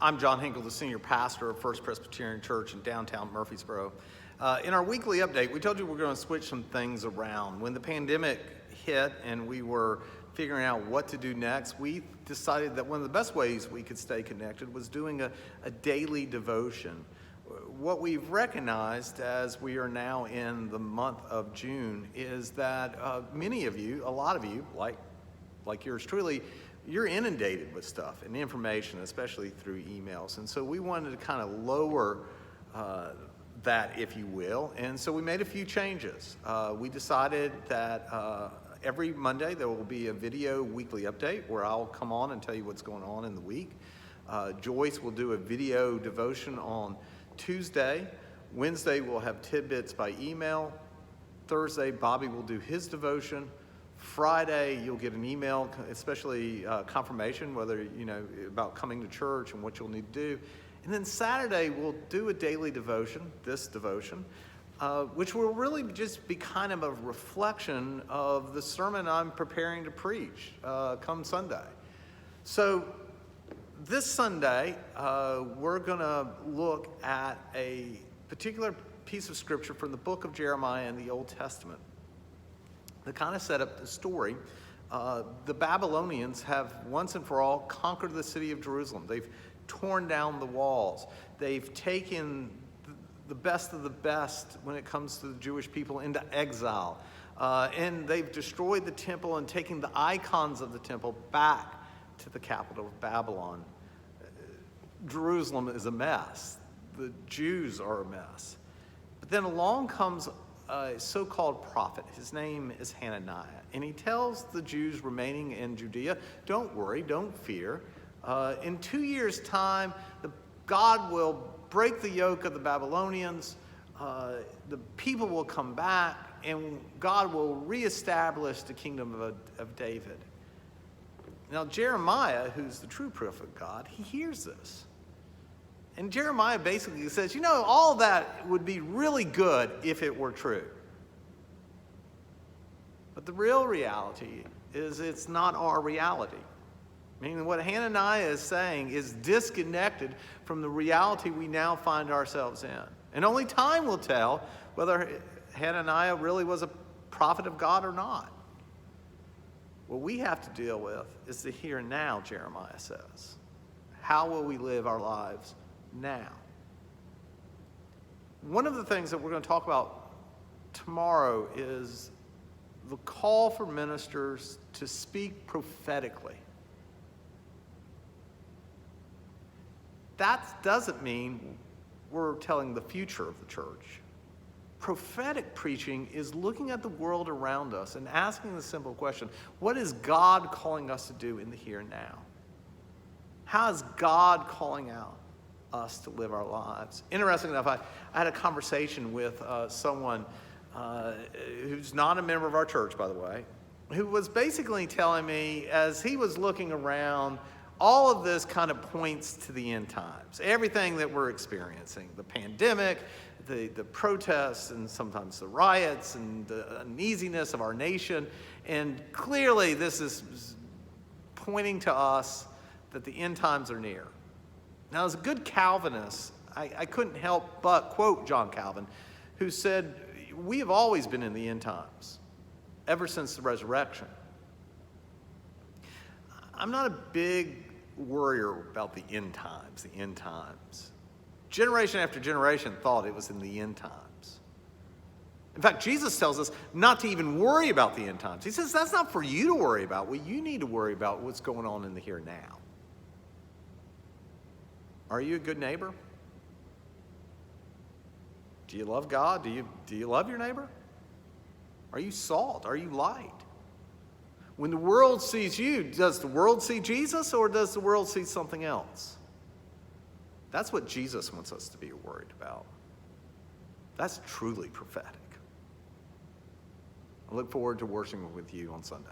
I'm John Hinkle, the senior pastor of First Presbyterian Church in downtown Murfreesboro. In our weekly update, we told you we're going to switch some things around. When the pandemic hit and we were figuring out what to do next, we decided that one of the best ways we could stay connected was doing a daily devotion. What we've recognized as we are now in the month of June is that many of you, a lot of you, like yours truly, you're inundated with stuff and information, especially through emails. And so we wanted to kind of lower that, if you will. And so we made a few changes. We decided that every Monday there will be a video weekly update where I'll come on and tell you what's going on in the week. Joyce will do a video devotion on Tuesday. Wednesday we'll have tidbits by email. Thursday Bobby will do his devotion. Friday, you'll get an email, especially confirmation, whether, about coming to church and what you'll need to do. And then Saturday, we'll do a daily devotion, this devotion, which will really just be kind of a reflection of the sermon I'm preparing to preach come Sunday. So this Sunday, we're going to look at a particular piece of scripture from the book of Jeremiah in the Old Testament. To kind of set up the story, the Babylonians have once and for all conquered the city of Jerusalem. They've torn down the walls. They've taken the best of the best when it comes to the Jewish people into exile. And they've destroyed the temple and taken the icons of the temple back to the capital of Babylon. Jerusalem is a mess. The Jews are a mess. But then along comes a so-called prophet. His name is Hananiah. And he tells the Jews remaining in Judea, don't worry, don't fear. In 2 years' time, God will break the yoke of the Babylonians. The people will come back, and God will reestablish the kingdom of David. Now, Jeremiah, who's the true prophet of God, he hears this. And Jeremiah basically says, all that would be really good if it were true. But the real reality is it's not our reality. Meaning what Hananiah is saying is disconnected from the reality we now find ourselves in. And only time will tell whether Hananiah really was a prophet of God or not. What we have to deal with is the here and now, Jeremiah says. How will we live our lives now? One of the things that we're going to talk about tomorrow is the call for ministers to speak prophetically. That doesn't mean we're telling the future of the church. Prophetic preaching is looking at the world around us and asking the simple question, what is God calling us to do in the here and now? How is God calling out us to live our lives? Interesting enough, I had a conversation with someone who's not a member of our church, by the way, who was basically telling me, as he was looking around, all of this kind of points to the end times. Everything that we're experiencing, the pandemic, the protests, and sometimes the riots, and the uneasiness of our nation. And clearly this is pointing to us that the end times are near. Now, as a good Calvinist, I couldn't help but quote John Calvin, who said, we have always been in the end times, ever since the resurrection. I'm not a big worrier about the end times, Generation after generation thought it was in the end times. In fact, Jesus tells us not to even worry about the end times. He says that's not for you to worry about. What you need to worry about what's going on in the here and now. Are you a good neighbor? Do you love God? Do you love your neighbor? Are you salt? Are you light? When the world sees you, does the world see Jesus or does the world see something else? That's what Jesus wants us to be worried about. That's truly prophetic. I look forward to worshiping with you on Sunday.